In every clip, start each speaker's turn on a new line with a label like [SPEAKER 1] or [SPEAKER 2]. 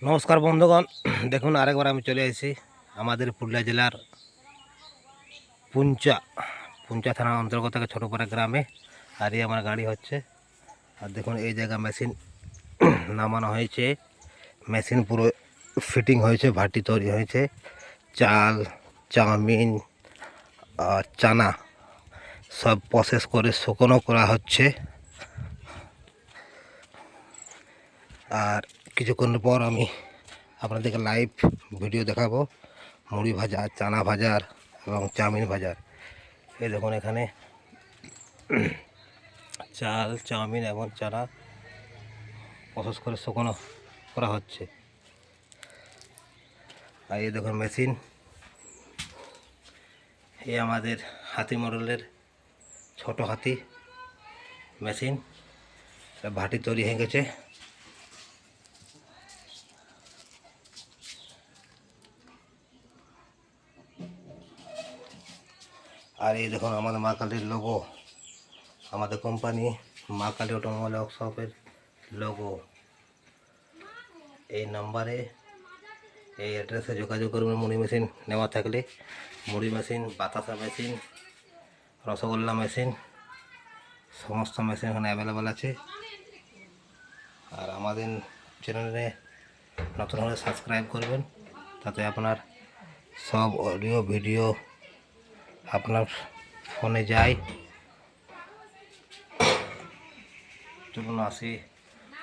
[SPEAKER 1] নমস্কার বন্ধুগণ, দেখুন আরেকবার আমি চলে এসেছি আমাদের পুরুলিয়া জেলার পুঞ্চা থানার অন্তর্গত ছোটোপাড়া গ্রামে। আর এই আমার গাড়ি হচ্ছে। আর দেখুন এই জায়গা মেশিন নামানো হয়েছে, মেশিন পুরো ফিটিং হয়েছে, ভাটি তৈরি হয়েছে, চাল, চাউমিন আর চানা সব প্রসেস করে শুকনো করা হচ্ছে। আর কিছুক্ষণ পর আমি আপনাদেরকে লাইভ ভিডিও দেখাবো মুড়ি ভাজা, চানা ভাজার এবং চাউমিন ভাজার। এই দেখুন এখানে চাল, চাউমিন এবং চানা প্রসেস করে শুকনো করা হচ্ছে। আর এই দেখুন মেশিন, এই আমাদের হাতি মডেলের ছোট হাতি মেশিন, ভাটি তৈরি হয়ে গেছে। আর এই দেখুন আমাদের মা কালীর লোগো, আমাদের কোম্পানি মা কালী অটোমোবাইল ওয়ার্কশপের লোগো। এই নাম্বারে, এই অ্যাড্রেসে যোগাযোগ করবেন মুড়ি মেশিন নেওয়া থাকলে। মুড়ি মেশিন, বাতাসা মেশিন, রসগোল্লা মেশিন, সমস্ত মেশিন এখানে অ্যাভেলেবেল আছে। আর আমাদের চ্যানেলে নতুন হলে সাবস্ক্রাইব করবেন, তাতে আপনার সব অডিও ভিডিও আপনার ফোনে যায়। চলুন আসি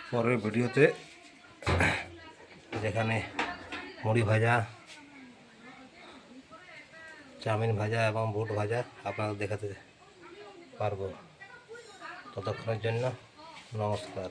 [SPEAKER 1] পরের ভিডিওতে, যেখানে মুড়ি ভাজা, চাউমিন ভাজা এবং বুট ভাজা আপনাদের দেখাতে পারবো। ততক্ষণের জন্য নমস্কার।